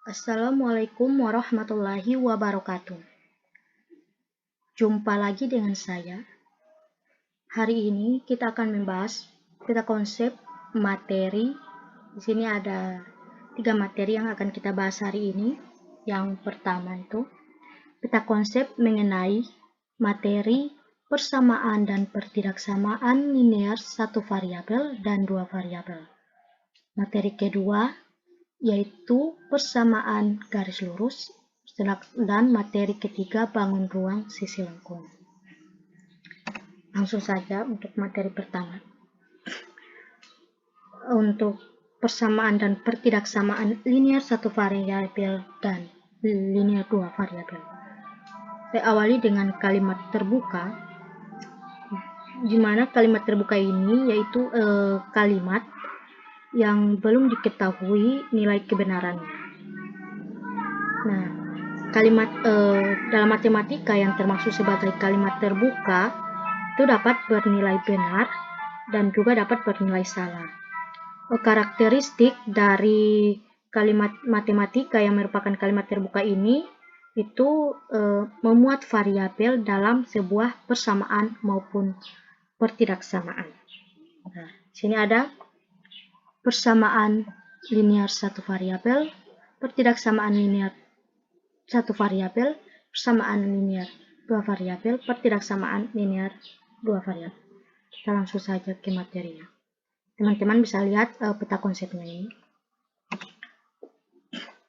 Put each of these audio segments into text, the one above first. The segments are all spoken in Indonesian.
Assalamualaikum warahmatullahi wabarakatuh. Jumpa lagi dengan saya. Hari ini kita akan membahas peta konsep materi. Di sini ada 3 materi yang akan kita bahas hari ini. Yang pertama itu peta konsep mengenai materi persamaan dan pertidaksamaan linear satu variabel dan dua variabel. Materi kedua yaitu persamaan garis lurus, dan materi ketiga bangun ruang sisi lengkung. Langsung saja untuk materi pertama. Untuk persamaan dan pertidaksamaan linear satu variabel dan linear dua variabel. Saya awali dengan kalimat terbuka, di mana kalimat terbuka ini yaitu kalimat yang belum diketahui nilai kebenarannya. Nah, kalimat dalam matematika yang termasuk sebagai kalimat terbuka itu dapat bernilai benar dan juga dapat bernilai salah. Karakteristik dari kalimat matematika yang merupakan kalimat terbuka ini itu memuat variabel dalam sebuah persamaan maupun pertidaksamaan. Nah, sini ada persamaan linear satu variabel, pertidaksamaan linear satu variabel, persamaan linear dua variabel, pertidaksamaan linear dua variabel. Kita langsung saja ke materinya. Teman-teman bisa lihat peta konsepnya ini.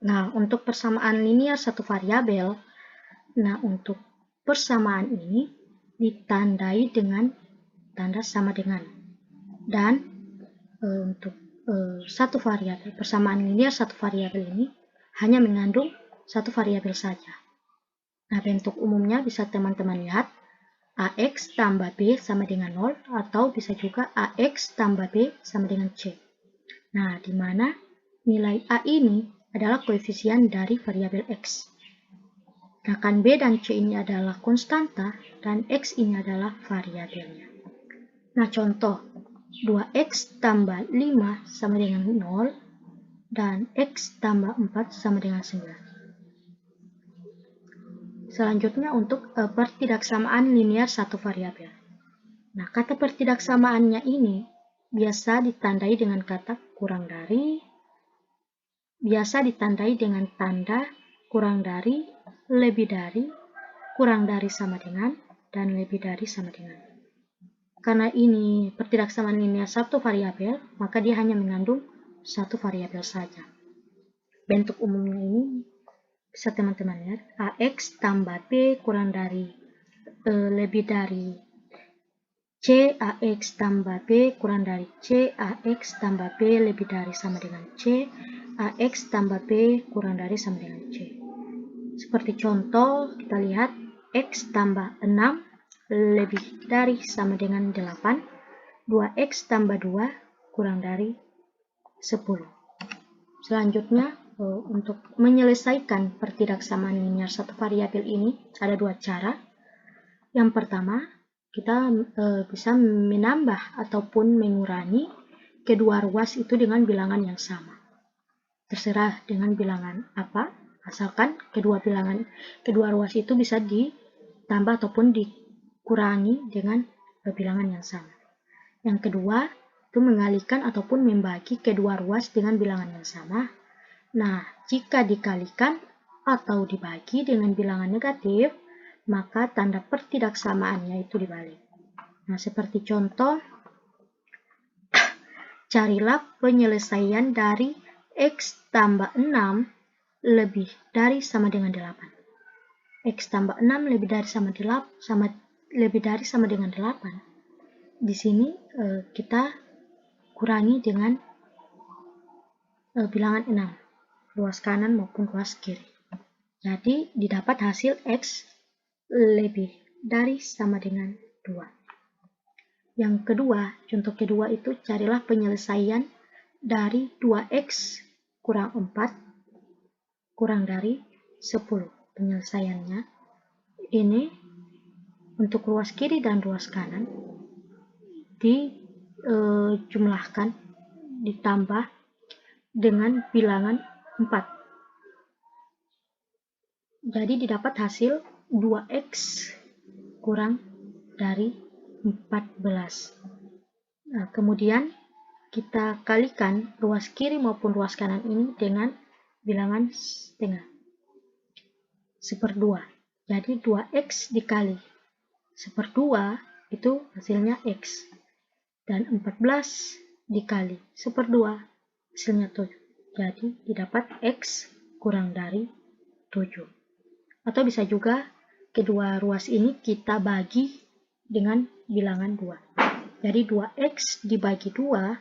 Nah, untuk persamaan linear satu variabel, untuk persamaan ini ditandai dengan tanda sama dengan. Dan untuk satu variabel, persamaan linear satu variabel ini hanya mengandung satu variabel saja. Nah, bentuk umumnya bisa teman-teman lihat AX tambah B sama dengan 0, atau bisa juga AX tambah B sama dengan C. Nah, di mana nilai A ini adalah koefisien dari variabel X. Sedangkan B dan C ini adalah konstanta, dan X ini adalah variabelnya. Nah, contoh 2X tambah 5 sama dengan 0, dan X tambah 4 sama dengan 9. Selanjutnya untuk pertidaksamaan linear satu variabel. Nah, kata pertidaksamaannya ini biasa ditandai dengan kata kurang dari, biasa ditandai dengan tanda kurang dari, lebih dari, kurang dari sama dengan, dan lebih dari sama dengan. Karena ini pertidaksamaan linear satu variabel, maka dia hanya mengandung satu variabel saja. Bentuk umumnya ini bisa teman-teman lihat, AX tambah B kurang dari lebih dari C, AX tambah B kurang dari C, AX tambah B lebih dari sama dengan C, AX tambah B kurang dari sama dengan C. Seperti contoh, kita lihat X tambah 6 lebih dari sama dengan 8, 2X tambah 2 kurang dari 10. Selanjutnya, untuk menyelesaikan pertidaksamaan linear satu variabel ini ada dua cara. Yang pertama, kita bisa menambah ataupun mengurangi kedua ruas itu dengan bilangan yang sama. Terserah dengan bilangan apa, asalkan kedua ruas itu bisa ditambah ataupun dikurangi dengan bilangan yang sama. Yang kedua, itu mengalihkan ataupun membagi kedua ruas dengan bilangan yang sama. Nah, jika dikalikan atau dibagi dengan bilangan negatif, maka tanda pertidaksamaannya itu dibalik. Nah, seperti contoh, carilah penyelesaian dari X tambah 6 lebih dari sama dengan 8. X tambah 6 lebih dari sama dengan 8. Di sini kita kurangi dengan bilangan 6. Ruas kanan maupun ruas kiri. Jadi didapat hasil X lebih dari sama dengan 2. Yang kedua, contoh kedua itu carilah penyelesaian dari 2X kurang 4 kurang dari 10. Penyelesaiannya ini untuk ruas kiri dan ruas kanan dijumlahkan ditambah dengan bilangan 4. Jadi didapat hasil 2x kurang dari 14. Nah, kemudian kita kalikan ruas kiri maupun ruas kanan ini dengan bilangan setengah. 1/2. Jadi 2x dikali 1/2 itu hasilnya x. Dan 14 dikali 1/2 hasilnya 7. Jadi didapat x kurang dari 7. Atau bisa juga kedua ruas ini kita bagi dengan bilangan 2. Jadi 2x dibagi 2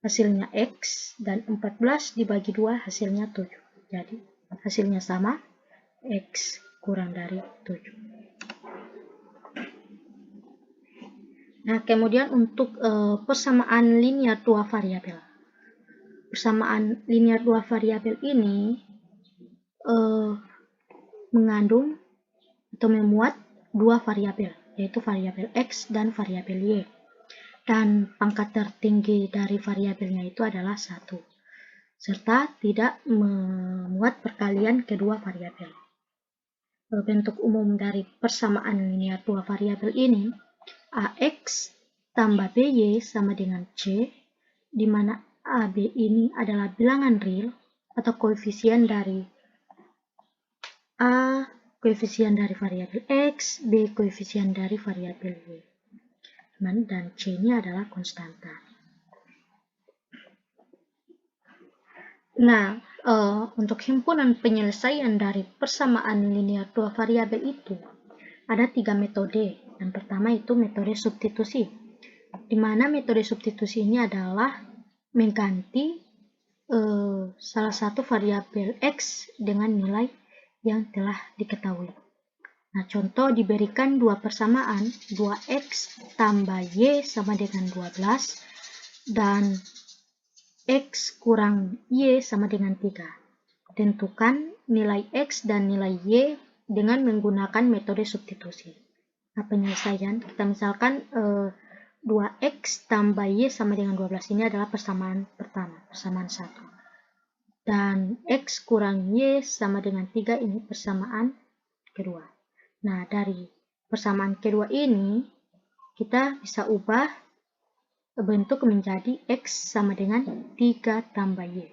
hasilnya x, dan 14 dibagi 2 hasilnya 7. Jadi hasilnya sama, x kurang dari 7. Nah, kemudian untuk persamaan linear dua variabel. Persamaan linear dua variabel ini mengandung atau memuat dua variabel, yaitu variabel x dan variabel y. Dan pangkat tertinggi dari variabelnya itu adalah 1, serta tidak memuat perkalian kedua variabel. Bentuk umum dari persamaan linear dua variabel ini, AX tambah BY sama dengan C, di mana AB ini adalah bilangan real atau koefisien dari A, koefisien dari variabel X, B, koefisien dari variabel Y. Dan C ini adalah konstanta. Nah, untuk himpunan penyelesaian dari persamaan linear dua variabel itu ada 3 metode. Yang pertama itu metode substitusi, di mana metode substitusi ini adalah mengganti salah satu variabel x dengan nilai yang telah diketahui. Nah, contoh diberikan dua persamaan, 2x tambah y sama dengan 12, dan x kurang y sama dengan 3. Tentukan nilai x dan nilai y dengan menggunakan metode substitusi. Nah, penyelesaian, kita misalkan 2x tambah y sama dengan 12 ini adalah persamaan pertama, persamaan 1. Dan x kurang y sama dengan 3 ini persamaan kedua. Nah, dari persamaan kedua ini, kita bisa ubah bentuk menjadi x sama dengan 3 tambah y.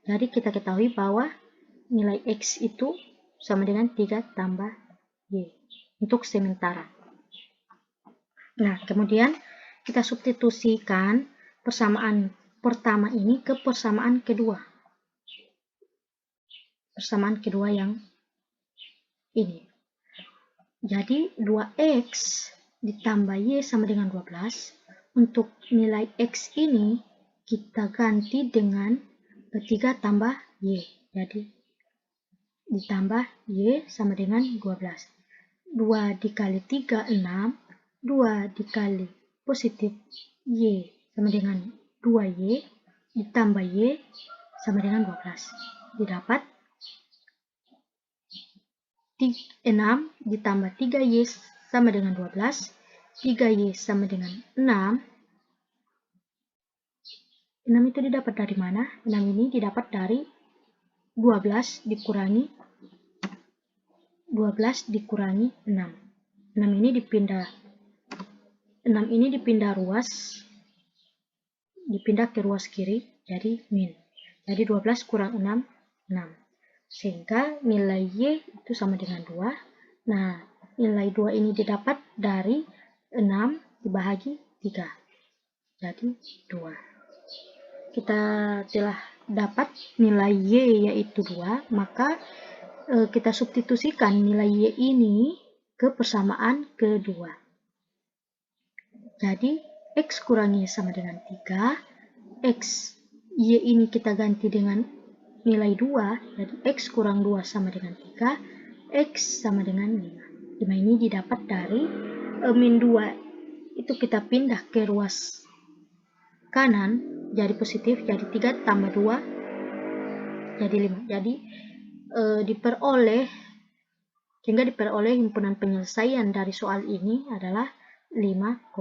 Jadi kita ketahui bahwa nilai x itu sama dengan 3 tambah y untuk sementara. Nah, kemudian kita substitusikan persamaan pertama ini ke persamaan kedua. Persamaan kedua yang ini. Jadi 2x ditambah y sama dengan 12. Untuk nilai x ini kita ganti dengan 3 tambah y. Jadi ditambah y sama dengan 12. 2 dikali 3, 6. 2 dikali positif y sama dengan 2y. Ditambah y sama dengan 12. Didapat 6 ditambah 3y sama dengan 12. 3y sama dengan 6. 6 itu didapat dari mana? 6 ini didapat dari 12 dikurangi 6. 6 ini dipindah ruas, dipindah ke ruas kiri, jadi min. Jadi 12 kurang 6, 6. Sehingga nilai y itu sama dengan 2. Nah, nilai 2 ini didapat dari 6 dibagi 3. Jadi 2. Kita telah dapat nilai y yaitu 2, maka kita substitusikan nilai y ini ke persamaan kedua. Jadi x kurang y sama dengan 3. X, y ini kita ganti dengan nilai 2, jadi x kurang 2 sama dengan 3, x sama dengan 5. 5 ini didapat dari min 2, itu kita pindah ke ruas kanan, jadi positif, jadi 3 tambah 2, jadi 5. Jadi sehingga diperoleh himpunan penyelesaian dari soal ini adalah 5,2.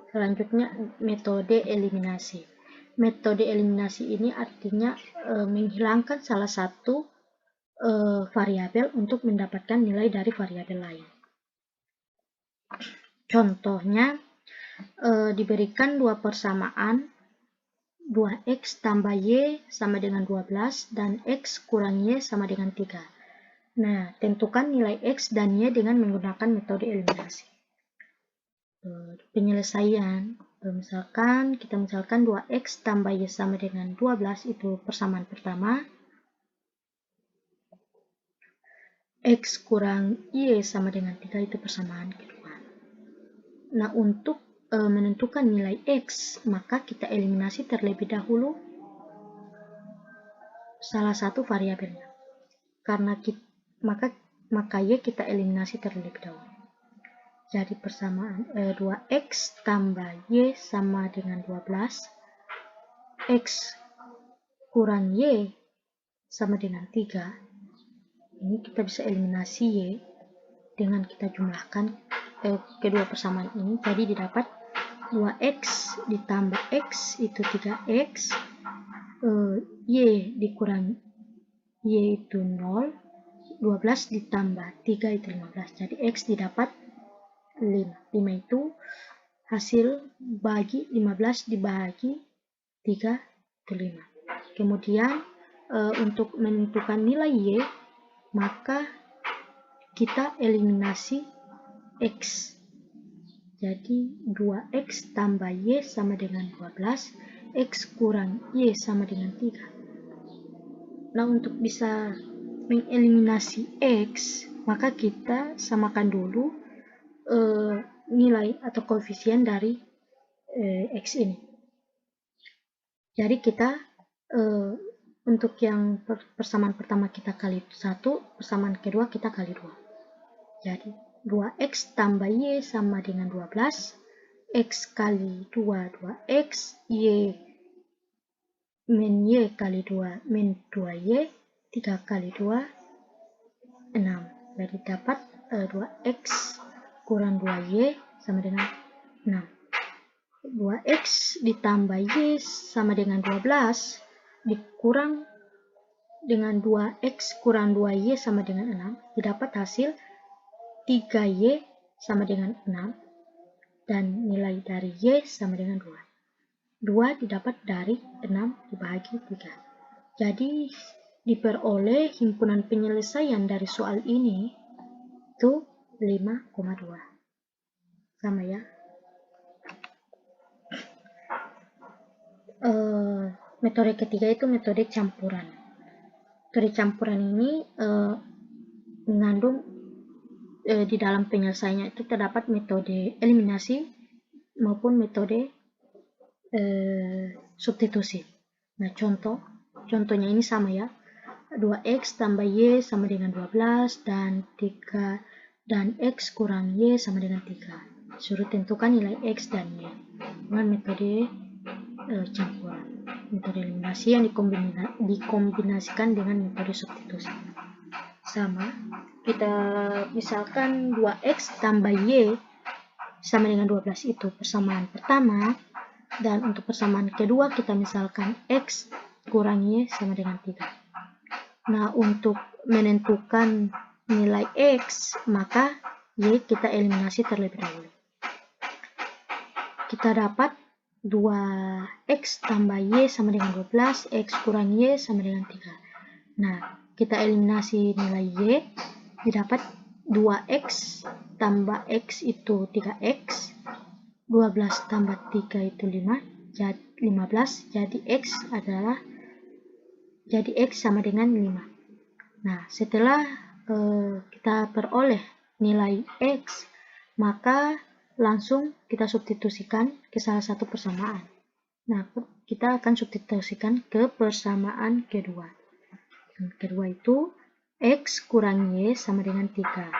Selanjutnya, metode eliminasi. Metode eliminasi ini artinya menghilangkan salah satu variabel untuk mendapatkan nilai dari variabel lain. Contohnya, diberikan dua persamaan 2x tambah y sama dengan 12 dan x kurang y sama dengan 3. Nah, tentukan nilai x dan y dengan menggunakan metode eliminasi. Penyelesaian, misalkan 2x tambah y sama dengan 12 itu persamaan pertama. X kurang Y sama dengan 3 itu persamaan kedua. Nah, untuk menentukan nilai X, maka kita eliminasi terlebih dahulu salah satu variabelnya. Maka Y kita eliminasi terlebih dahulu. Jadi persamaan 2x tambah Y sama dengan 12. X kurang Y sama dengan 3. Ini kita bisa eliminasi Y dengan kita jumlahkan kedua persamaan ini. Jadi didapat 2x ditambah x itu 3x, y dikurang y itu 0, 12 ditambah 3 itu 15. Jadi x didapat 5. 5 itu hasil bagi 15 dibagi 3 itu 5. Kemudian untuk menentukan nilai y, maka kita eliminasi x. Jadi 2x tambah y sama dengan 12, x kurang y sama dengan 3. Nah, untuk bisa mengeliminasi x, maka kita samakan dulu nilai atau koefisien dari x ini. Jadi kita untuk yang persamaan pertama kita kali 1, persamaan kedua kita kali 2. Jadi 2x tambah y sama dengan 12, x kali 2, 2x, y min y kali 2, min 2y, 3 kali 2, 6. Jadi dapat 2x kurang 2y sama dengan 6. 2x ditambah y sama dengan 12, dikurang dengan 2x kurang 2y sama dengan 6, didapat hasil 3y sama dengan 6, dan nilai dari y sama dengan 2. 2 didapat dari 6 dibagi 3. Jadi diperoleh himpunan penyelesaian dari soal ini itu 5,2. Sama ya. Metode ketiga itu metode campuran. Metode campuran ini mengandung di dalam penyelesaiannya itu terdapat metode eliminasi maupun metode substitusi. Nah, contohnya ini sama ya. 2x tambah y sama dengan 12 dan 3 dan x kurang y sama dengan 3. Suruh tentukan nilai x dan y dengan metode campuran. Metode eliminasi yang dikombinasikan dengan metode substitusi. Sama, kita misalkan 2x tambah y sama dengan 12 itu persamaan pertama, dan untuk persamaan kedua kita misalkan x kurang y sama dengan 3. Nah, untuk menentukan nilai x, maka y kita eliminasi terlebih dahulu. Kita dapat 2x tambah y sama dengan 12, x kurang y sama dengan 3. Nah, kita eliminasi nilai y, didapat 2x tambah x itu 3x, 12 tambah 3 itu 5, jadi 15, jadi x sama dengan 5. Nah, setelah kita peroleh nilai x, maka langsung kita substitusikan ke salah satu persamaan. Nah, kita akan substitusikan ke persamaan kedua. Kedua itu x kurang y sama dengan 3.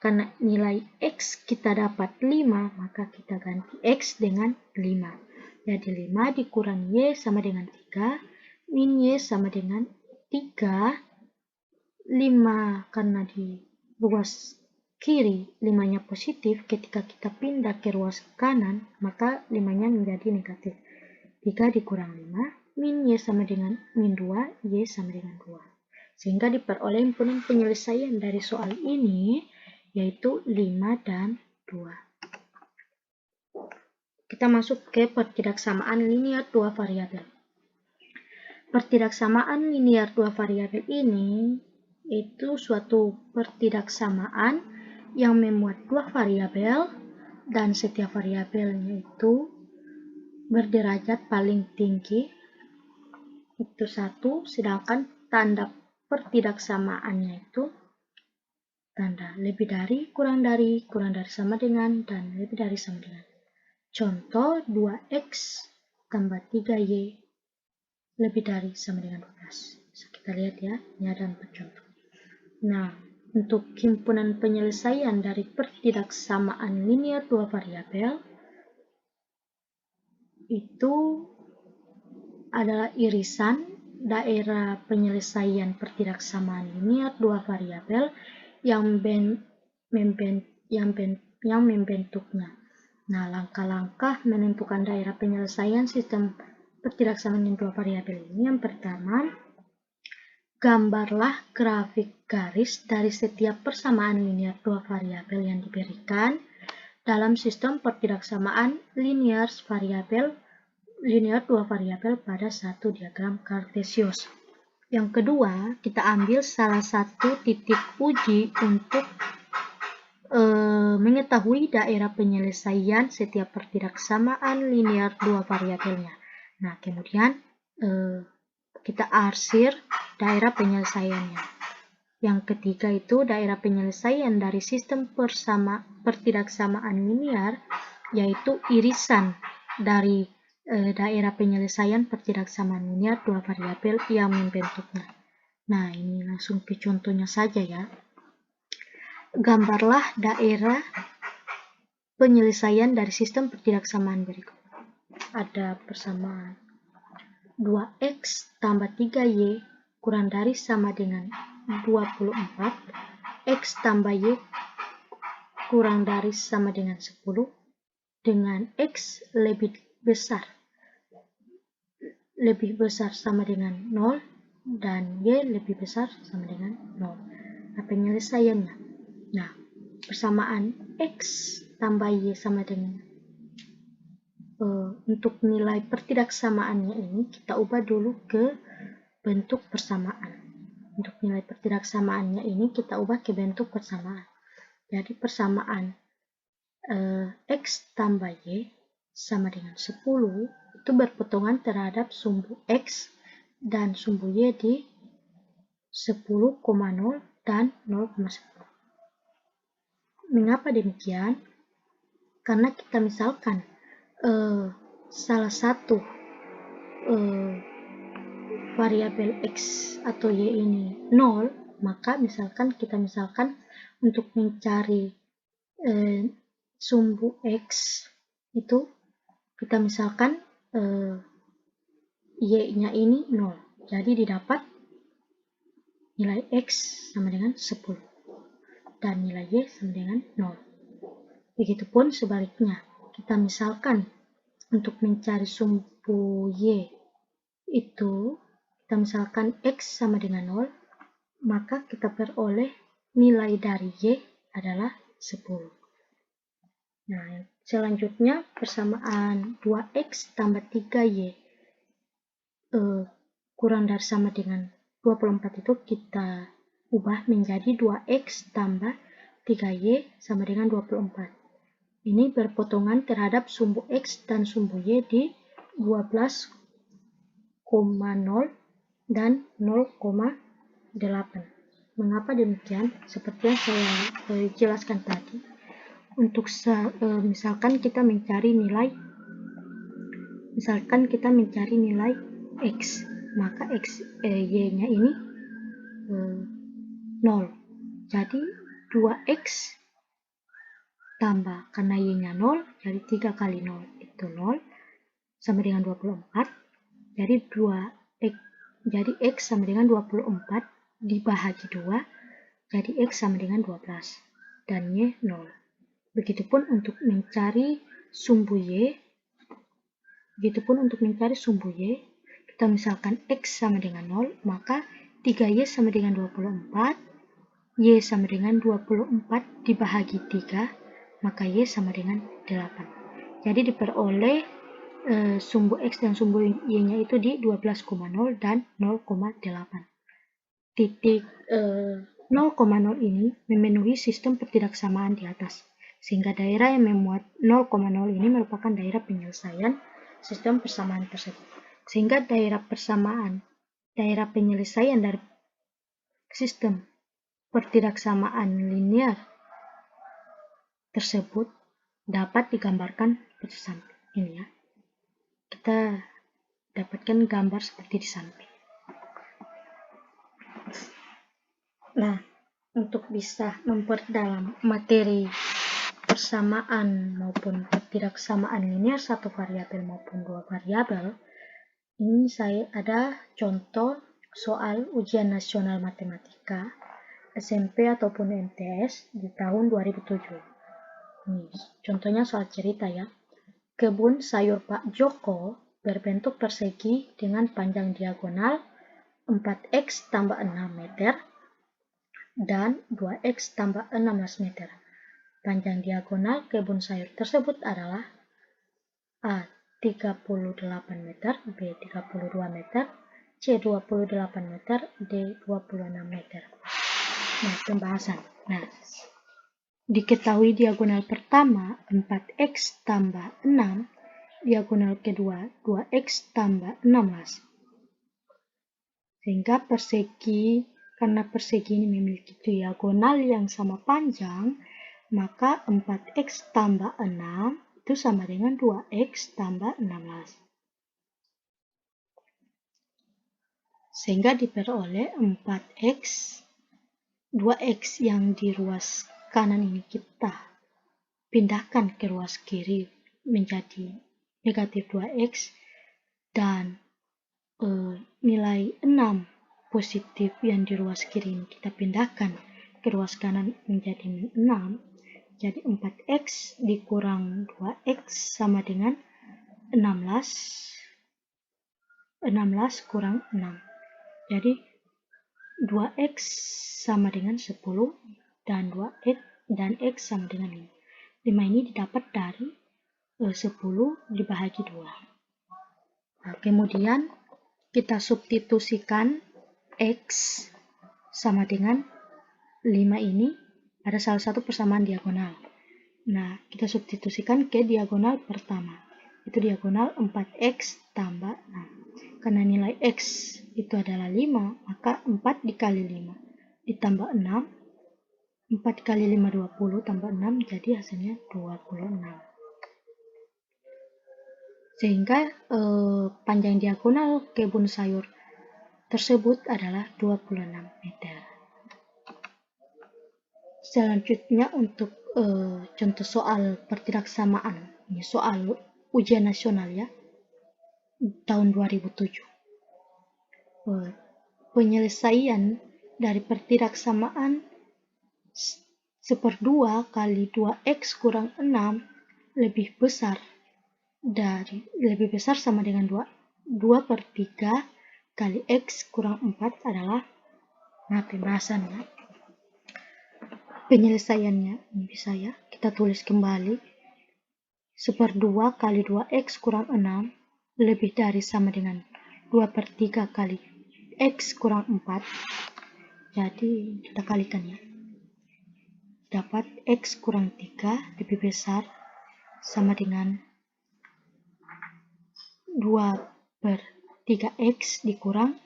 Karena nilai x kita dapat 5, maka kita ganti x dengan 5. Jadi 5 dikurang y sama dengan 3, min y sama dengan 3. 5 karena di ruas kiri 5-nya positif, ketika kita pindah ke ruas kanan, maka 5-nya menjadi negatif. 3 dikurang 5, min y sama dengan min 2, y sama dengan 2. Sehingga diperoleh himpunan penyelesaian dari soal ini yaitu 5 dan 2. Kita masuk ke pertidaksamaan linear dua variabel. Pertidaksamaan linear dua variabel ini itu suatu pertidaksamaan yang memuat dua variabel dan setiap variabelnya itu berderajat paling tinggi itu 1, sedangkan tanda pertidaksamaannya itu tanda lebih dari, kurang dari, sama dengan, dan lebih dari sama dengan. Contoh 2x tambah 3y lebih dari sama dengan 12. Bisa kita lihat ya, ini ada 4 contoh. Nah, untuk himpunan penyelesaian dari pertidaksamaan linear dua variabel itu adalah irisan daerah penyelesaian pertidaksamaan linear dua variabel yang membentuknya. Nah, langkah-langkah menentukan daerah penyelesaian sistem pertidaksamaan dua variabel ini, yang pertama, gambarlah grafik garis dari setiap persamaan linear dua variabel yang diberikan dalam sistem pertidaksamaan linear dua variabel pada satu diagram kartesius. Yang kedua, kita ambil salah satu titik uji untuk mengetahui daerah penyelesaian setiap pertidaksamaan linear dua variabelnya. Nah, kemudian kita arsir daerah penyelesaiannya. Yang ketiga itu daerah penyelesaian dari sistem pertidaksamaan linear, yaitu irisan dari daerah penyelesaian pertidaksamaan linear dua variabel yang membentuknya. Nah, ini langsung ke contohnya saja ya. Gambarlah daerah penyelesaian dari sistem pertidaksamaan berikut. Ada persamaan 2x tambah 3y kurang dari sama dengan 24, x tambah y kurang dari sama dengan 10, dengan x lebih besar sama dengan 0 dan y lebih besar sama dengan 0. Nah, penyelesaiannya. Nah, persamaan x tambah y sama dengan untuk nilai pertidaksamaannya ini kita ubah dulu ke bentuk persamaan. Untuk nilai pertidaksamaannya ini kita ubah ke bentuk persamaan. Jadi persamaan x tambah y sama dengan 10 itu berpotongan terhadap sumbu x dan sumbu y di 10,0 dan 0,10. Mengapa demikian? Karena kita misalkan salah satu variabel x atau y ini 0, maka kita misalkan untuk mencari sumbu x itu kita misalkan y-nya ini 0. Jadi didapat nilai x sama dengan 10 dan nilai y sama dengan 0. Begitupun sebaliknya, kita misalkan untuk mencari sumbu y itu kita misalkan x sama dengan 0, maka kita peroleh nilai dari y adalah 10. Nah, selanjutnya persamaan 2x tambah 3y kurang dari sama dengan 24 itu kita ubah menjadi 2x tambah 3y sama dengan 24. Ini berpotongan terhadap sumbu x dan sumbu y di 12,0 dan 0,8. Mengapa demikian? Seperti yang saya jelaskan tadi. Untuk misalkan kita mencari nilai x, maka y-nya ini 0. Jadi 2x tambah, karena y-nya 0, jadi 3 kali 0 itu 0 sama dengan 24. Jadi x sama dengan 24 dibahagi 2, jadi x sama dengan 12 dan y 0. Begitupun untuk mencari sumbu y. Kita misalkan x sama dengan 0, maka 3Y sama dengan 24, Y sama dengan 24 dibahagi 3, maka Y sama dengan 8. Jadi diperoleh sumbu X dan sumbu Y-nya itu di 12,0 dan 0,8. Titik 0,0 ini memenuhi sistem pertidaksamaan di atas, sehingga daerah yang memuat 0,0 ini merupakan daerah penyelesaian sistem persamaan tersebut. Sehingga daerah penyelesaian dari sistem pertidaksamaan linear tersebut dapat digambarkan seperti samping. Ini ya. Kita dapatkan gambar seperti di samping. Nah, untuk bisa memperdalam materi persamaan maupun ketidaksamaan linear satu variabel maupun dua variabel, ini saya ada contoh soal ujian nasional matematika SMP ataupun MTS di tahun 2007. Ini contohnya soal cerita ya. Kebun sayur Pak Joko berbentuk persegi dengan panjang diagonal 4x tambah 6 meter dan 2x tambah 16 meter. Panjang diagonal kebun sayur tersebut adalah A 38 meter, B 32 meter, C 28 meter, D 26 meter. Nah, pembahasan. Nah, diketahui diagonal pertama 4x tambah 6, diagonal kedua 2x tambah 16. Sehingga karena persegi ini memiliki diagonal yang sama panjang, maka 4x tambah 6 itu sama dengan 2x tambah 16. Sehingga diperoleh 4x, 2x yang di ruas kanan ini kita pindahkan ke ruas kiri menjadi negatif 2x, dan nilai 6 positif yang di ruas kiri ini kita pindahkan ke ruas kanan menjadi 6. Jadi 4x dikurang 2x sama dengan 16 kurang 6. Jadi 2x sama dengan 10 dan 2x dan x sama dengan 5. 5 ini didapat dari 10 dibahagi 2. Nah, kemudian kita substitusikan x sama dengan 5 ini ada salah satu persamaan diagonal. Nah, kita substitusikan ke diagonal pertama. Itu diagonal 4x tambah 6. Karena nilai x itu adalah 5, maka 4 dikali 5 ditambah 6. 4 kali 5 20 tambah 6, jadi hasilnya 26. Sehingga panjang diagonal kebun sayur tersebut adalah 26 meter. Selanjutnya untuk contoh soal pertidaksamaan. Ini soal ujian nasional ya, tahun 2007. Penyelesaian dari pertidaksamaan 1/2 kali 2x kurang 6 lebih besar sama dengan 2/3 kali x kurang 4 adalah, nah, pembahasannya. Penyelesaiannya bisa ya, kita tulis kembali. 1/2 kali 2x kurang 6 lebih dari sama dengan 2/3 kali x kurang 4. Jadi kita kalikan ya. Dapat x kurang 3 lebih besar sama dengan 2/3x dikurang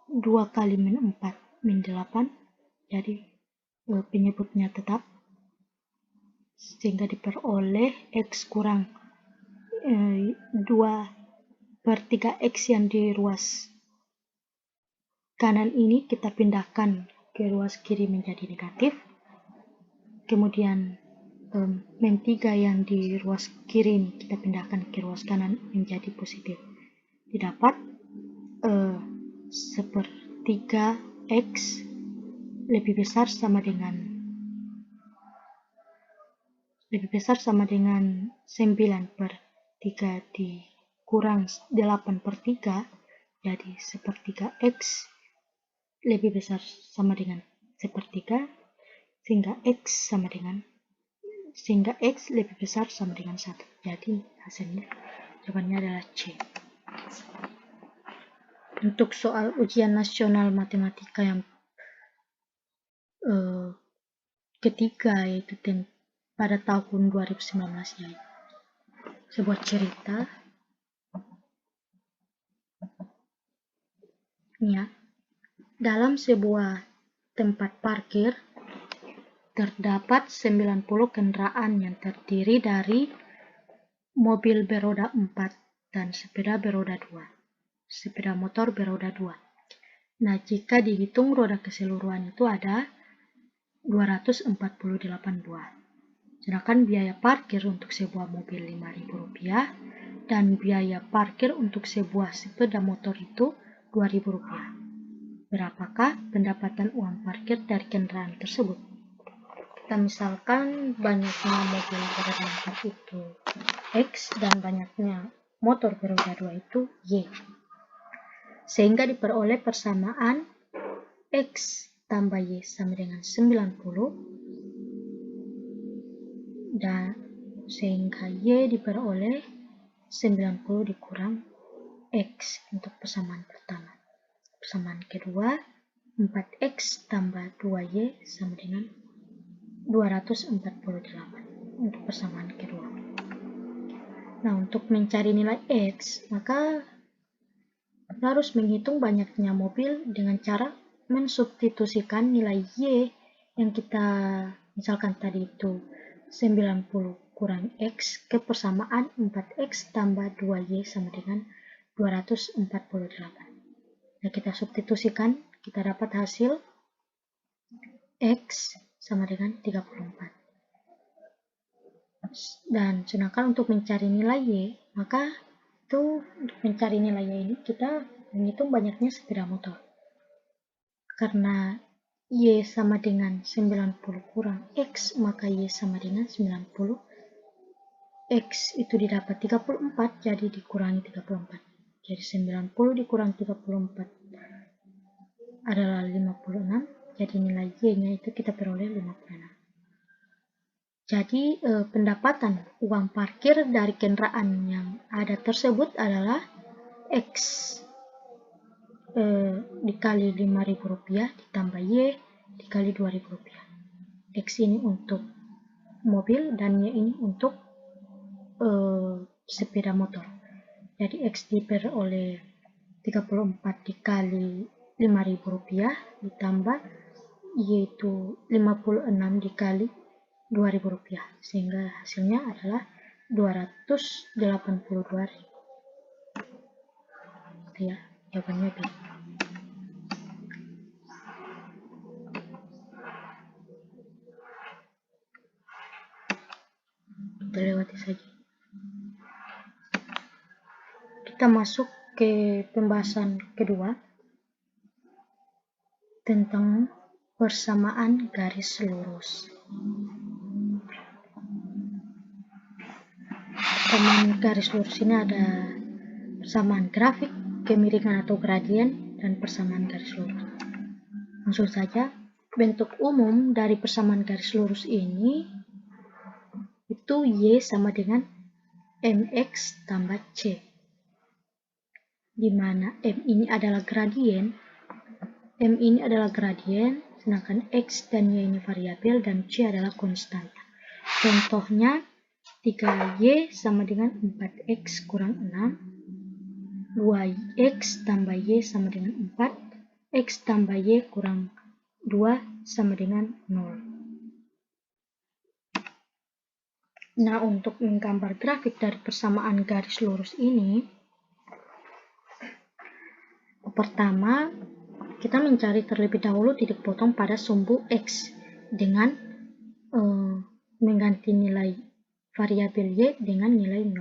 2 kali min 4 min 8. Jadi penyebutnya tetap, sehingga diperoleh x kurang 2/3x yang di ruas kanan ini kita pindahkan ke ruas kiri menjadi negatif. Kemudian min 3 yang di ruas kiri ini kita pindahkan ke ruas kanan menjadi positif. Didapat 1/3x lebih besar sama dengan 9/3 dikurang 8/3, jadi 1/3x lebih besar sama dengan sepertiga, sehingga X lebih besar sama dengan 1. Jadi hasilnya jawabannya adalah C. Untuk soal ujian nasional matematika yang ketiga, yaitu pada tahun 2019, yaitu sebuah cerita ya. Dalam sebuah tempat parkir terdapat 90 kendaraan yang terdiri dari mobil beroda 4 dan sepeda motor beroda 2. Nah, jika dihitung roda keseluruhan itu ada 248 buah. Sedangkan biaya parkir untuk sebuah mobil Rp5.000 dan biaya parkir untuk sebuah sepeda motor itu Rp2.000. Berapakah pendapatan uang parkir dari kendaraan tersebut? Kita misalkan banyaknya mobil beroda 4 itu X dan banyaknya motor beroda 2 itu Y. Sehingga diperoleh persamaan X tambah Y sama dengan 90, dan sehingga Y diperoleh 90 dikurang X untuk persamaan pertama. Persamaan kedua, 4X tambah 2Y sama dengan 248 untuk persamaan kedua. Nah, untuk mencari nilai X, maka kita harus menghitung banyaknya mobil dengan cara mensubstitusikan nilai Y yang kita misalkan tadi itu 90 kurang X ke persamaan 4X tambah 2Y sama dengan 248. Nah, kita substitusikan, kita dapat hasil X sama dengan 34. Dan sedangkan untuk mencari nilai Y, maka itu untuk mencari nilai Y ini kita menghitung banyaknya sepeda motor. Karena Y sama dengan 90 kurang X, maka Y sama dengan 90. X itu didapat 34, jadi dikurangi 34. Jadi 90 dikurangi 34 adalah 56. Jadi nilai Y-nya itu kita peroleh 56. Jadi pendapatan uang parkir dari kendaraan yang ada tersebut adalah X dikali Rp5.000 ditambah Y dikali Rp2.000. X ini untuk mobil dan Y ini untuk sepeda motor. Jadi X diperoleh 34 dikali Rp5.000 ditambah Y itu 56 dikali Rp2.000, sehingga hasilnya adalah 282.000. Ya, jawabannya B. Kita lewati saja. Kita masuk ke pembahasan kedua tentang persamaan garis lurus. Persamaan garis lurus ini ada persamaan grafik, kemiringan atau gradien, dan persamaan garis lurus. Langsung saja, bentuk umum dari persamaan garis lurus ini itu Y sama dengan MX tambah C, di mana M ini adalah gradien, sedangkan X dan Y ini variabel dan C adalah konstanta. Contohnya, 3Y sama dengan 4X kurang 6, 2X tambah Y sama dengan 4, X tambah Y kurang 2 sama dengan 0. Nah, untuk menggambar grafik dari persamaan garis lurus ini, pertama, kita mencari terlebih dahulu titik potong pada sumbu X dengan mengganti nilai variabel Y dengan nilai 0.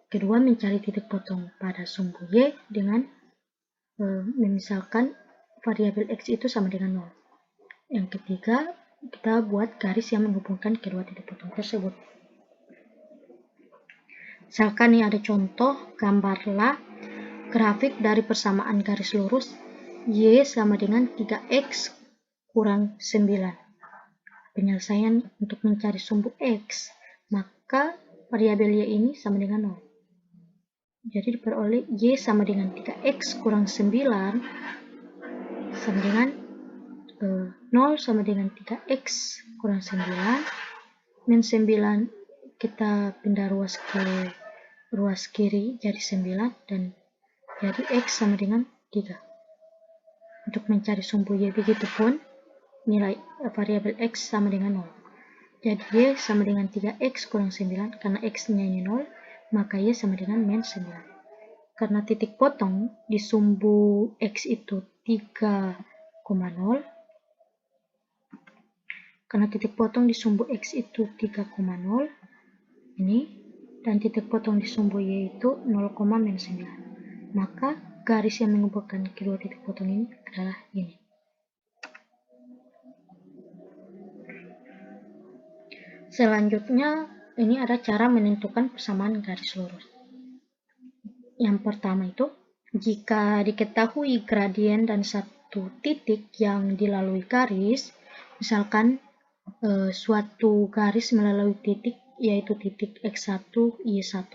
Kedua, mencari titik potong pada sumbu Y dengan memisalkan variabel X itu sama dengan 0. Yang ketiga, kita buat garis yang menghubungkan kedua titik potong tersebut. Misalkan ini ada contoh, gambarlah grafik dari persamaan garis lurus Y sama dengan 3X kurang 9. Penyelesaian untuk mencari sumbu X, maka variabel Y ini sama dengan 0. Jadi diperoleh Y sama dengan 3X kurang 9 sama dengan 0 sama dengan 3X kurang 9. Min 9 kita pindah ruas ke ruas kiri jadi 9 dan jadi X sama dengan 3. Untuk mencari sumbu Y, begitupun nilai variabel X sama dengan 0. Jadi Y sama dengan 3X kurang 9, karena X-nya ini 0, maka Y sama dengan min 9. Karena titik potong di sumbu X itu 3,0, karena titik potong di sumbu X itu 3,0 ini, dan titik potong di sumbu Y itu 0, min 9. Maka garis yang menghubungkan kedua titik potong ini adalah ini. Selanjutnya, ini ada cara menentukan persamaan garis lurus. Yang pertama itu, jika diketahui gradien dan satu titik yang dilalui garis, misalkan suatu garis melalui titik, yaitu titik X1, Y1,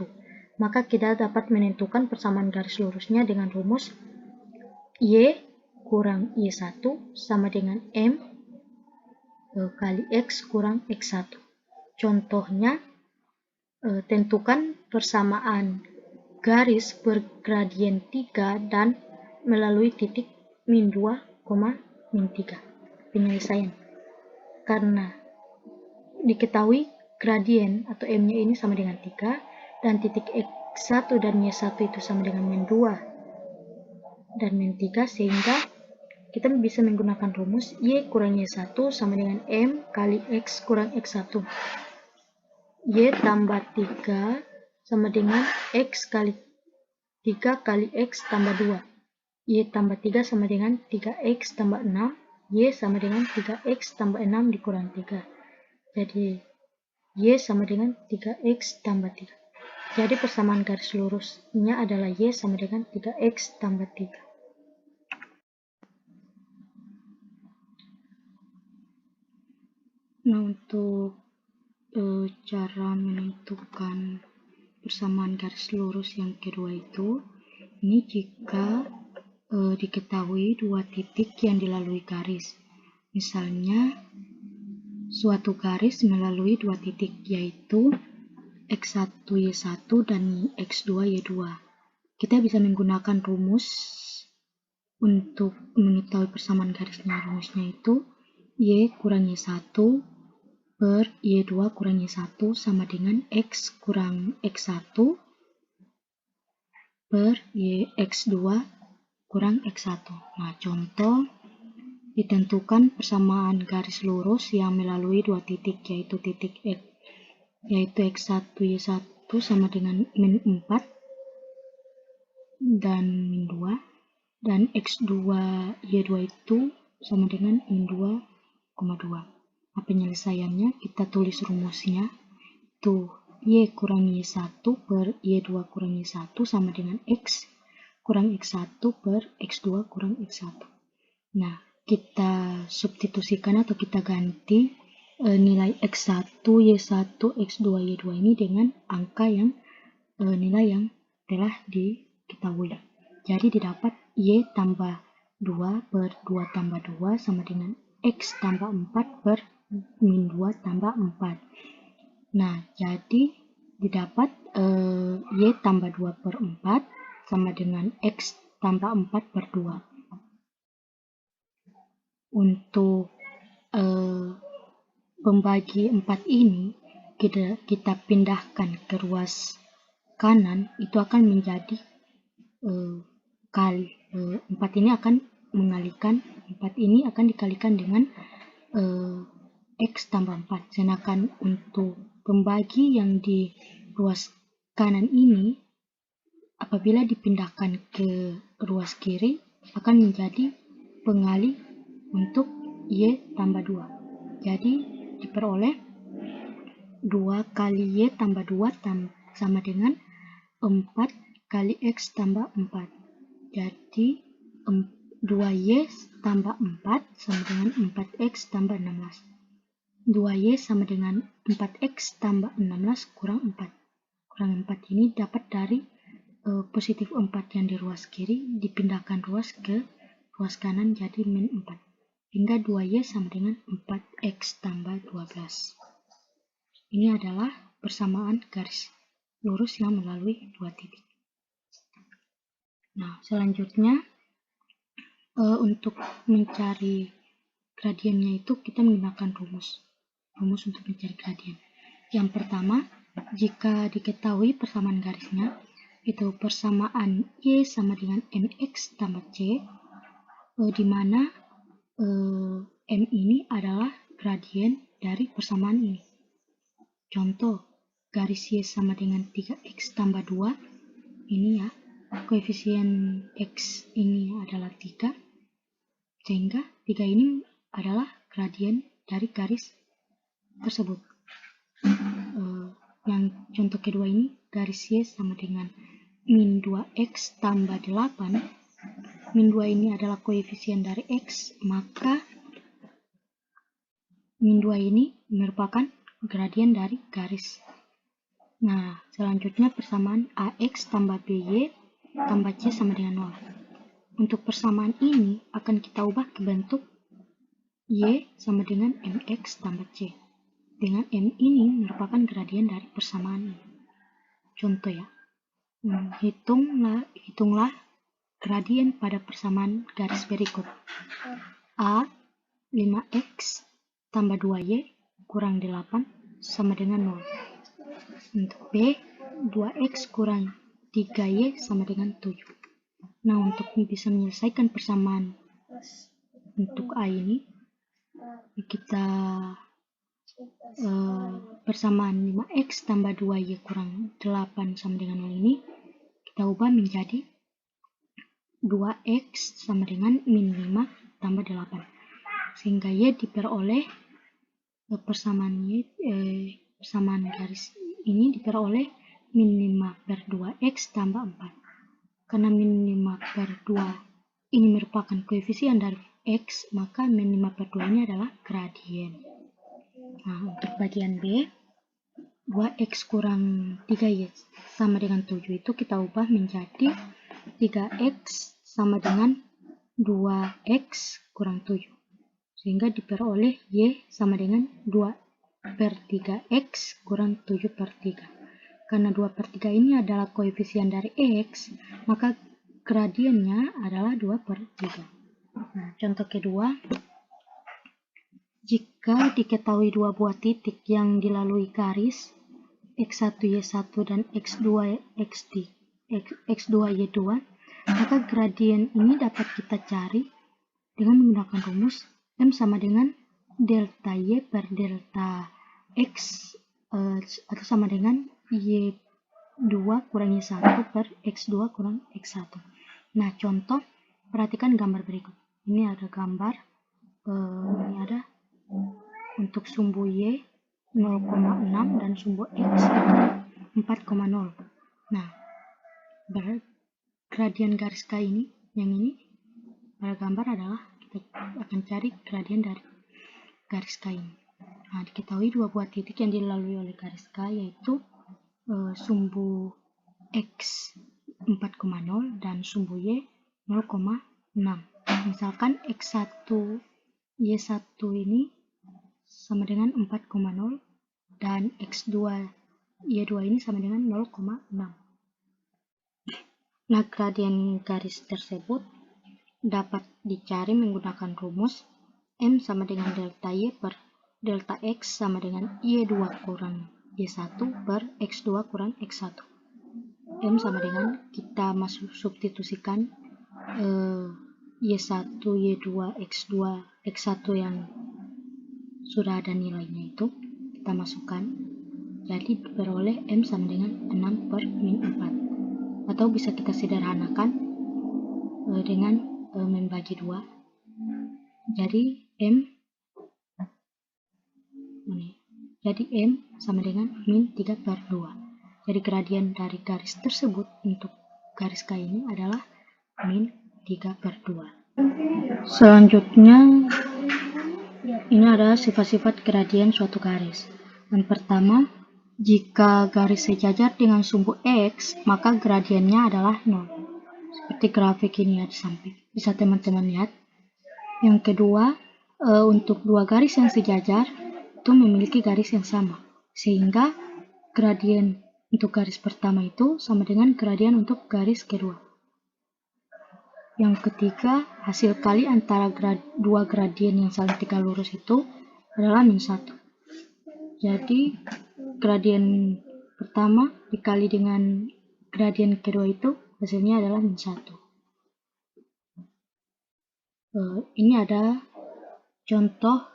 maka kita dapat menentukan persamaan garis lurusnya dengan rumus Y kurang Y1 sama dengan M kali X kurang X1. Contohnya, tentukan persamaan garis bergradien 3 dan melalui titik min 2, min 3. Penyelesaian. Karena diketahui gradien atau M-nya ini sama dengan 3 dan titik X1 dan Y1 itu sama dengan min 2 dan min 3, sehingga kita bisa menggunakan rumus Y kurang Y1 sama dengan M kali X kurang X1. Y tambah 3 sama dengan X kali 3 kali X tambah 2. Y tambah 3 sama dengan 3X tambah 6. Y sama dengan 3X tambah 6 dikurang 3. Jadi, Y sama dengan 3X tambah 3. Jadi, persamaan garis lurusnya adalah Y sama dengan 3X tambah 3. Nah, untuk cara menentukan persamaan garis lurus yang kedua itu, ini jika diketahui dua titik yang dilalui garis. Misalnya, suatu garis melalui dua titik, yaitu X1 Y1 dan X2 Y2. Kita bisa menggunakan rumus untuk mengetahui persamaan garisnya. Rumusnya itu Y kurang Y1 per Y2 kurang Y1 sama dengan X kurang X1 per X2 kurang X1. Nah, contoh, ditentukan persamaan garis lurus yang melalui dua titik, yaitu titik X, yaitu X1 Y1 sama dengan min 4 dan min 2, dan X2 Y2 itu sama dengan min 2,2. Nah, penyelesaiannya kita tulis rumusnya itu Y kurang Y1 per Y2 kurang Y1 sama dengan X kurang X1 per X2 kurang X1. Nah, kita substitusikan atau kita ganti nilai X1, Y1, X2, Y2 ini dengan angka yang nilai yang telah diketahui. Jadi didapat Y tambah 2 per 2 tambah 2 sama dengan X tambah 4 per min 2 tambah 4. Nah, jadi didapat Y tambah 2 per 4 sama dengan X tambah 4 per 2. Untuk pembagi 4 ini kita pindahkan ke ruas kanan, itu akan menjadi kali 4 ini akan mengalihkan 4 ini akan dikalikan dengan X tambah 4. Sedangkan untuk pembagi yang di ruas kanan ini, apabila dipindahkan ke ruas kiri akan menjadi pengalih untuk Y tambah 2. Jadi diperoleh 2 kali Y tambah 2 sama dengan 4 kali X tambah 4. Jadi 2Y tambah 4 sama dengan 4X tambah 16. 2Y sama dengan 4X tambah 16 kurang 4. Kurang 4 ini dapat dari positif 4 yang di ruas kiri dipindahkan ruas ke ruas kanan jadi min 4. Hingga 2Y sama dengan 4X tambah 12. Ini adalah persamaan garis lurus yang melalui dua titik. Nah, selanjutnya untuk mencari gradiennya itu kita menggunakan rumus untuk mencari gradien. Yang pertama, jika diketahui persamaan garisnya, itu persamaan Y sama dengan MX tambah C, di mana M ini adalah gradien dari persamaan ini. Contoh, garis Y sama dengan 3X tambah 2, ini ya, koefisien X ini adalah 3, sehingga 3 ini adalah gradien dari garis tersebut. Yang contoh kedua ini, garis Y sama dengan min 2X tambah 8. Min 2 ini adalah koefisien dari X, maka min 2 ini merupakan gradien dari garis. Nah, selanjutnya persamaan AX tambah BY tambah C sama dengan 0. Untuk persamaan ini akan kita ubah ke bentuk Y sama dengan MX tambah C. Dengan M ini merupakan gradien dari persamaan ini. Contoh ya, hitunglah gradien pada persamaan garis berikut. A 5X tambah 2Y kurang 8 sama dengan 0. Untuk B 2X kurang 3Y sama dengan 7. Nah, untuk bisa menyelesaikan persamaan untuk A ini, kita persamaan 5X tambah 2Y kurang 8 sama dengan 0 ini kita ubah menjadi 2X sama dengan min 5 tambah 8. Sehingga Y diperoleh persamaan garis ini diperoleh min 5 per 2X tambah 4. Karena min 5 per 2 ini merupakan koefisien dari X, maka min 5 per 2 ini adalah gradien. Nah, untuk bagian B, 2X kurang 3Y sama dengan 7 itu kita ubah menjadi 3X sama dengan 2X kurang 7. Sehingga diperoleh Y sama dengan 2 per 3X kurang 7 per 3. Karena 2 per 3 ini adalah koefisien dari X, maka gradiennya adalah 2 per 3. Nah, contoh kedua, jika diketahui dua buah titik yang dilalui garis X1, Y1 dan X2, Y2, maka gradien ini dapat kita cari dengan menggunakan rumus M sama dengan delta Y per delta X, atau sama dengan Y2 kurang Y1 per X2 kurang X1. Nah, contoh, perhatikan gambar berikut. Ini ada gambar, ini ada untuk sumbu Y 0,6 dan sumbu X 4,0. Nah, gradien garis K ini, yang ini pada gambar adalah kita akan cari gradien dari garis K ini. Nah, diketahui dua buah titik yang dilalui oleh garis K yaitu sumbu X 4,0 dan sumbu Y 0,6. Misalkan X1 Y1 ini sama dengan 4,0 dan X2 Y2 ini sama dengan 0,6. Nah, gradien garis tersebut dapat dicari menggunakan rumus M sama dengan delta Y per delta X sama dengan Y2 kurang Y1 per X2 kurang X1. M sama dengan kita substitusikan Y1, Y2, X2, X1 yang sudah ada nilainya itu kita masukkan, jadi diperoleh M sama dengan 6 per min 4, atau bisa kita sederhanakan dengan membagi 2, jadi M sama dengan min 3 per 2. Jadi gradien dari garis tersebut untuk garis K ini adalah min 3 per 2. Selanjutnya, ini adalah sifat-sifat gradien suatu garis. Yang pertama, jika garis sejajar dengan sumbu X, maka gradiennya adalah 0. Seperti grafik ini ya di samping. Bisa teman-teman lihat. Yang kedua, untuk dua garis yang sejajar, itu memiliki garis yang sama. Sehingga gradien untuk garis pertama itu sama dengan gradien untuk garis kedua. Yang ketiga, hasil kali antara dua gradien yang saling tegak lurus itu adalah -1. Jadi, gradien pertama dikali dengan gradien kedua itu hasilnya adalah -1. Ini ada contoh,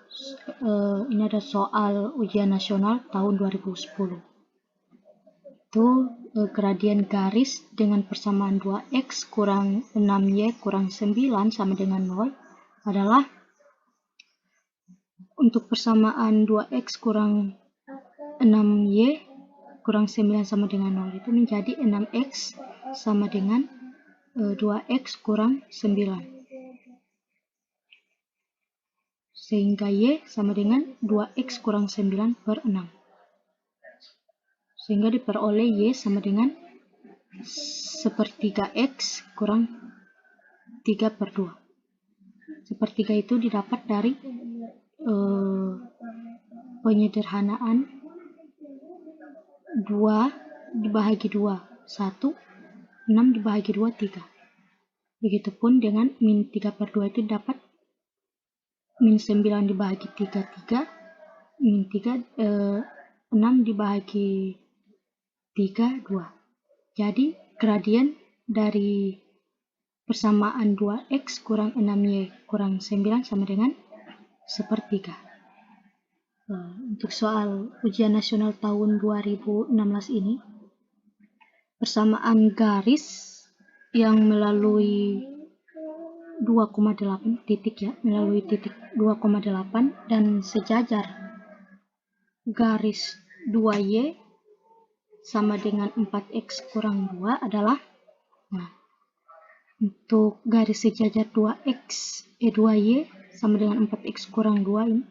ini ada soal ujian nasional tahun 2010. Itu gradien garis dengan persamaan 2x kurang 6y kurang 9 sama dengan 0 adalah untuk persamaan 2x kurang 6y kurang 9 sama dengan 0 itu menjadi 6x sama dengan 2x kurang 9. Sehingga y sama dengan 2x kurang 9 per 6. Sehingga diperoleh y sama dengan sepertiga x kurang 3 per 2. Sepertiga itu didapat dari penyederhanaan 2 dibagi 2, 1, 6 dibagi 2, 3. Begitupun dengan min 3 per 2 itu dapat min 9 dibagi 3, 3, min 3, 6 dibagi 3, 2. Jadi gradien dari persamaan 2x kurang 6y kurang 9 sama dengan sepertiga. Untuk soal ujian nasional tahun 2016 ini, persamaan garis yang melalui 2,8 titik ya, melalui titik 2,8 dan sejajar garis 2y sama dengan 4x kurang 2 adalah, untuk garis sejajar 2y sama dengan 4x kurang 2 ini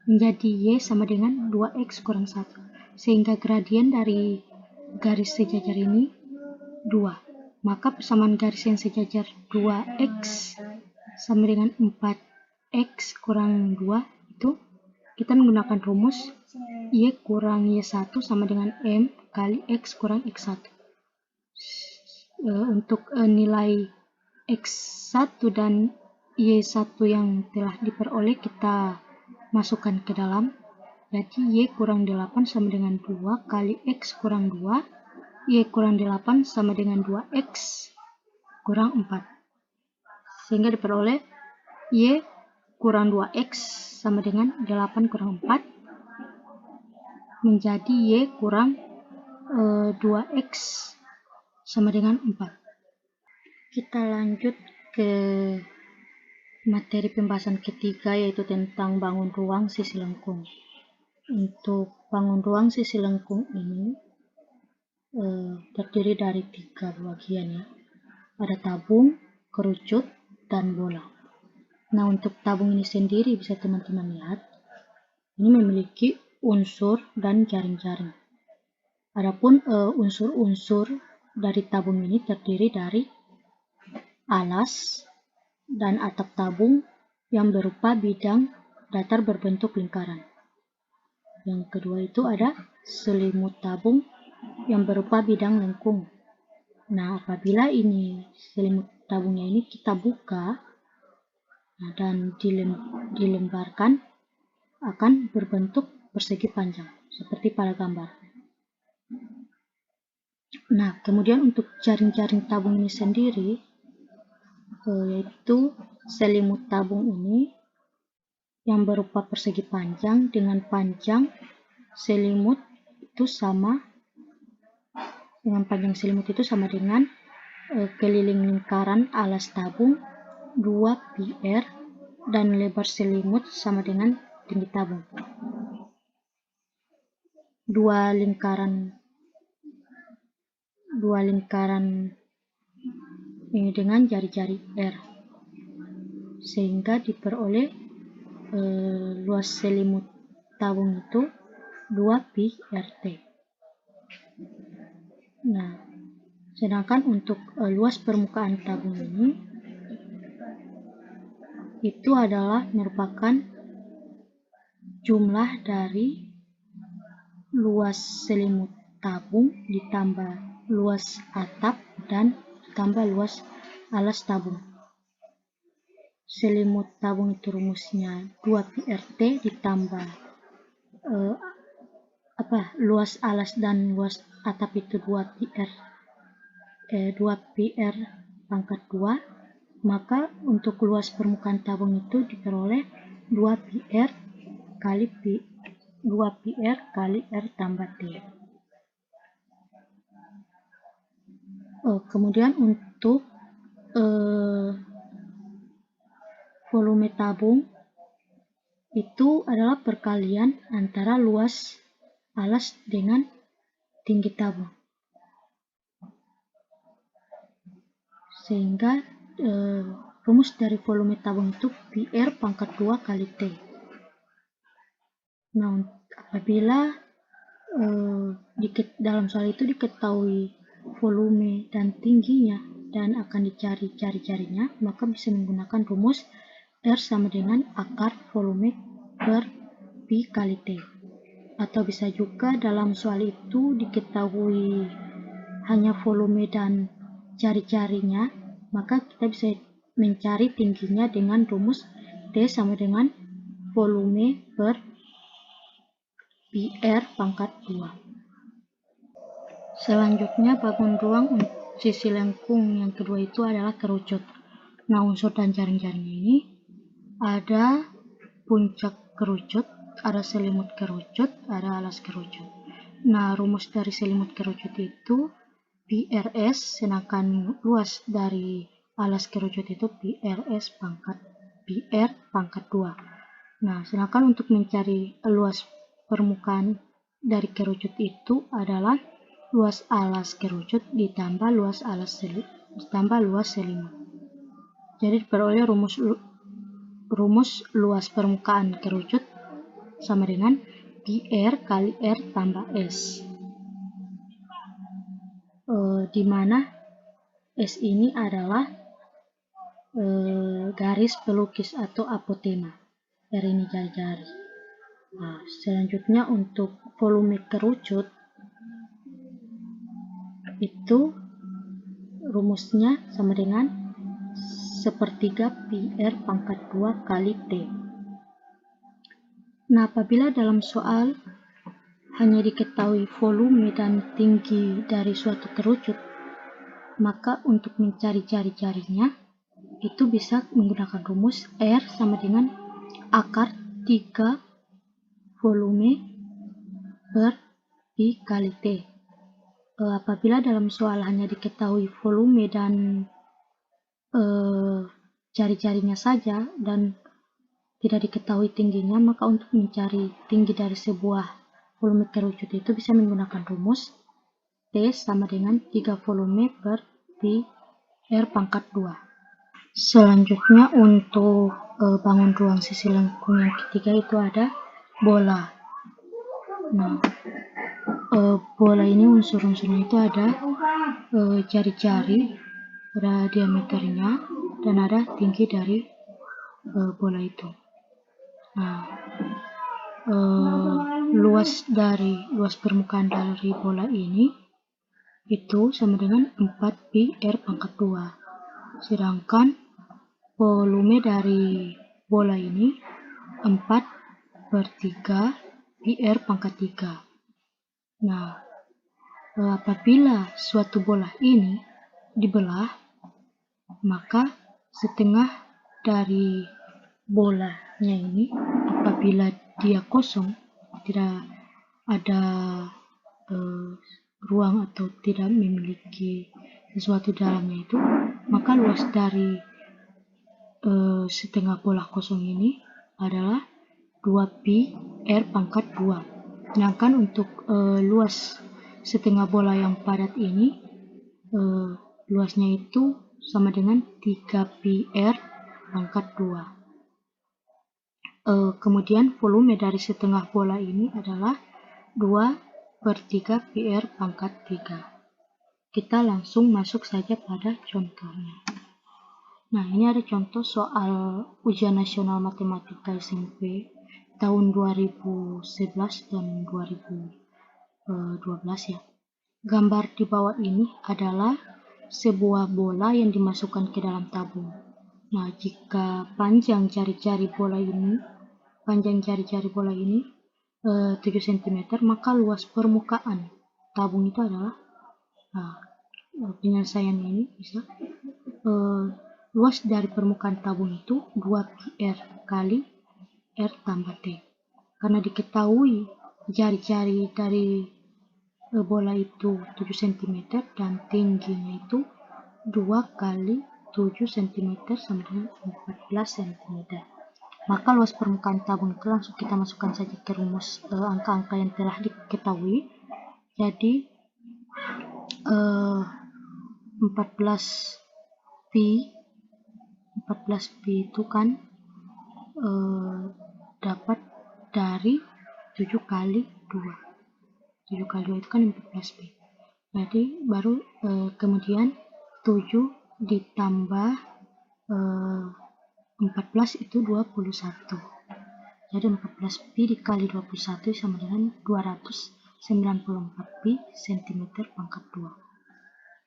menjadi y sama dengan 2x kurang 1. Sehingga gradien dari garis sejajar ini 2. Maka persamaan garis yang sejajar 2x sama dengan 4x kurang 2 itu kita menggunakan rumus y kurang y1 sama dengan m kali x kurang x1. Untuk nilai x1 dan y1 yang telah diperoleh kita masukkan ke dalam. Jadi y kurang 8 sama dengan 2 kali x kurang 2, y kurang 8 sama dengan 2x kurang 4. Sehingga diperoleh y kurang 2x sama dengan 8 kurang 4 menjadi y kurang 2x sama dengan 4. Kita lanjut ke materi pembahasan ketiga, yaitu tentang bangun ruang sisi lengkung. Untuk bangun ruang sisi lengkung ini terdiri dari 3 bagian ya. Ada tabung, kerucut, dan bola. Nah, untuk tabung ini sendiri bisa teman-teman lihat, ini memiliki unsur dan jaring-jaring. Adapun unsur-unsur dari tabung ini terdiri dari alas dan atap tabung yang berupa bidang datar berbentuk lingkaran. Yang kedua itu ada selimut tabung yang berupa bidang lengkung. Nah, apabila ini selimut tabungnya ini kita buka dan dilembarkan, akan berbentuk persegi panjang seperti pada gambar. Nah, kemudian untuk jaring-jaring tabung ini sendiri, yaitu selimut tabung ini yang berupa persegi panjang dengan panjang selimut itu sama dengan keliling lingkaran alas tabung 2 πr dan lebar selimut sama dengan tinggi tabung. Dua lingkaran ini dengan jari-jari R. sehingga diperoleh luas selimut tabung itu 2 pi RT. Nah, sedangkan untuk luas permukaan tabung ini itu adalah merupakan jumlah dari luas selimut tabung ditambah luas atap dan tambah luas alas tabung. Selimut tabung itu rumusnya 2 pi RT ditambah luas alas dan luas atap itu 2 pi R pangkat 2, maka untuk luas permukaan tabung itu diperoleh 2 pi R kali R tambah T. Kemudian untuk volume tabung itu adalah perkalian antara luas alas dengan tinggi tabung, sehingga rumus dari volume tabung itu pi R pangkat 2 kali T. Nah, apabila dalam soal itu diketahui volume dan tingginya dan akan dicari jari-jarinya, maka bisa menggunakan rumus R sama dengan akar volume per pi kali T. Atau bisa juga dalam soal itu diketahui hanya volume dan jari-jarinya, maka kita bisa mencari tingginya dengan rumus T sama dengan volume per pi R pangkat 2. Selanjutnya bangun ruang sisi lengkung yang kedua itu adalah kerucut. Nah, unsur dan jaring-jaringnya ini ada puncak kerucut, ada selimut kerucut, ada alas kerucut. Nah, rumus dari selimut kerucut itu PRS, sedangkan luas dari alas kerucut itu PRS pangkat PR pangkat 2. Nah, sedangkan untuk mencari luas permukaan dari kerucut itu adalah luas alas kerucut ditambah luas selimut. Jadi diperoleh rumus luas permukaan kerucut sama dengan PR kali R tambah S, di mana S ini adalah garis pelukis atau apotema, R ini jari-jari. Nah, selanjutnya untuk volume kerucut itu rumusnya sama dengan sepertiga pi R pangkat 2 kali T. Nah, apabila dalam soal hanya diketahui volume dan tinggi dari suatu kerucut, maka untuk mencari jari-jarinya itu bisa menggunakan rumus R sama dengan akar 3 volume per pi kali T. Apabila dalam soal hanya diketahui volume dan jari-jarinya saja dan tidak diketahui tingginya, maka untuk mencari tinggi dari sebuah volume kerucut itu bisa menggunakan rumus T sama dengan 3 volume per pi R pangkat 2. Selanjutnya untuk bangun ruang sisi lengkung yang ketiga itu ada bola. Nah, bola ini unsur-unsurnya itu ada jari-jari, ada diameternya, dan ada tinggi dari bola itu. Nah, luas permukaan dari bola ini itu sama dengan 4 pi R pangkat 2. Sedangkan volume dari bola ini 4/3 pi R pangkat 3. Nah, apabila suatu bola ini dibelah, maka setengah dari bolanya ini apabila dia kosong, tidak ada ruang atau tidak memiliki sesuatu dalamnya itu, maka luas dari setengah bola kosong ini adalah 2 pi R pangkat 2. Sedangkan untuk luas setengah bola yang padat ini luasnya itu sama dengan 3 pi R pangkat 2. Kemudian volume dari setengah bola ini adalah 2/3 PR pangkat 3. Kita langsung masuk saja pada contohnya. Nah, ini ada contoh soal ujian nasional matematika SMP tahun 2011 dan 2012 ya. Gambar di bawah ini adalah sebuah bola yang dimasukkan ke dalam tabung. Nah, jika panjang jari-jari bola ini 7 cm, maka luas permukaan tabung itu adalah, penyelesaian ini bisa luas dari permukaan tabung itu 2πr kali R tambah T. Karena diketahui jari-jari dari bola itu 7 cm dan tingginya itu 2 kali 7 cm sama dengan 14 cm. Maka luas permukaan tabung itu langsung kita masukkan saja ke rumus angka-angka yang telah diketahui. Jadi 14pi itu kan dapat dari 7 kali 2. 7 kali 2 itu kan 14pi. Jadi baru kemudian 7 ditambah 14 itu 21. Jadi 14pi dikali 21 sama dengan 294pi cm pangkat 2.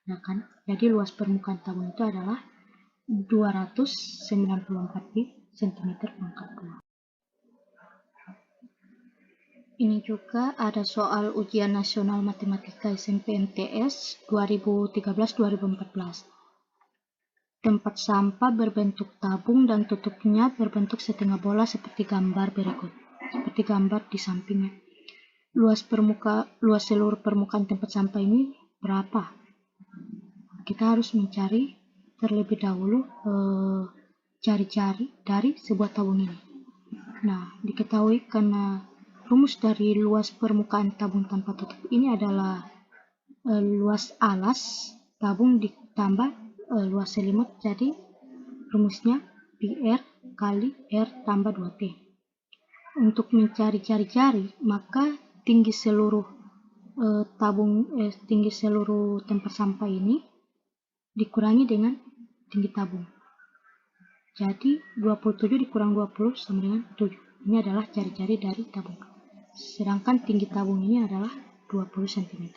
Nah kan, jadi luas permukaan tabung itu adalah 294pi cm pangkat 2. Ini juga ada soal ujian nasional matematika SMP MTS 2013-2014. Tempat sampah berbentuk tabung dan tutupnya berbentuk setengah bola seperti gambar berikut. Seperti gambar di sampingnya. Luas seluruh permukaan tempat sampah ini berapa? Kita harus mencari terlebih dahulu jari-jari dari sebuah tabung ini. Nah, diketahui karena rumus dari luas permukaan tabung tanpa tutup ini adalah luas alas tabung ditambah luas selimut, jadi rumusnya PR kali R tambah 2T. Untuk mencari jari-jari, maka tinggi seluruh tinggi seluruh tempat sampah ini dikurangi dengan tinggi tabung. Jadi 27 dikurang 20 sama dengan 7. Ini adalah jari-jari dari tabung. Sedangkan tinggi tabung ini adalah 20 cm.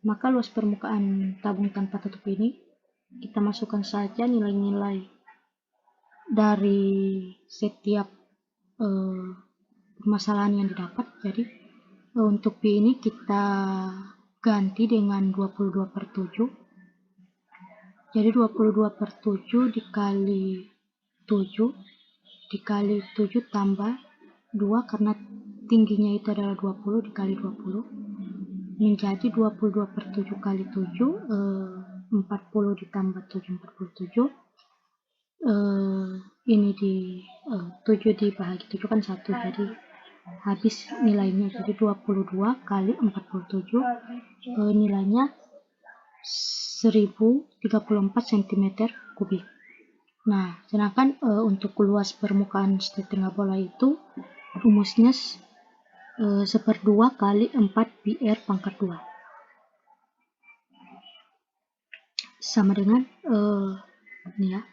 Maka luas permukaan tabung tanpa tutup ini kita masukkan saja nilai-nilai dari setiap permasalahan yang didapat. Jadi untuk P ini kita ganti dengan 22/7. Jadi 22/7 dikali 7 tambah 2 karena tingginya itu adalah 20 dikali 20 menjadi 22/7 kali 7 40 ditambah 7 47. Ini di 7 dibagi 7 kan 1, jadi habis nilainya. Jadi 22 kali 47 nilainya 1034 cm kubik. Nah, sedangkan untuk luas permukaan setengah bola itu rumusnya 1/2 kali 4πr pangkat 2 sama dengan ini ya,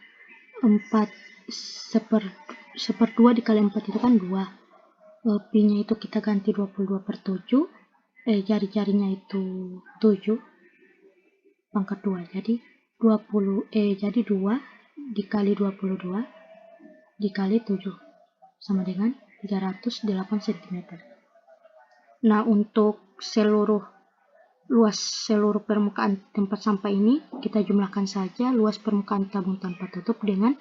1/2 dikali 4 itu kan 2. Pi nya itu kita ganti 22/7, jari-jarinya itu 7 pangkat 2, jadi 2 dikali 22 dikali 7 sama dengan 308 cm. Nah, untuk luas seluruh permukaan tempat sampah ini kita jumlahkan saja luas permukaan tabung tanpa tutup dengan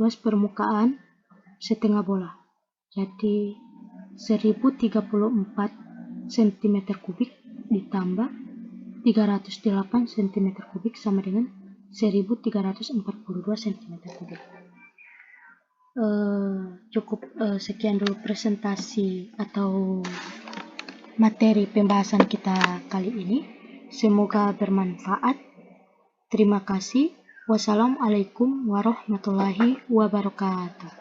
luas permukaan setengah bola. Jadi 1034 cm kubik ditambah 308 cm kubik sama dengan 1342 cm kubik. Cukup sekian dulu presentasi atau materi pembahasan kita kali ini. Semoga bermanfaat. Terima kasih. Wassalamualaikum warahmatullahi wabarakatuh.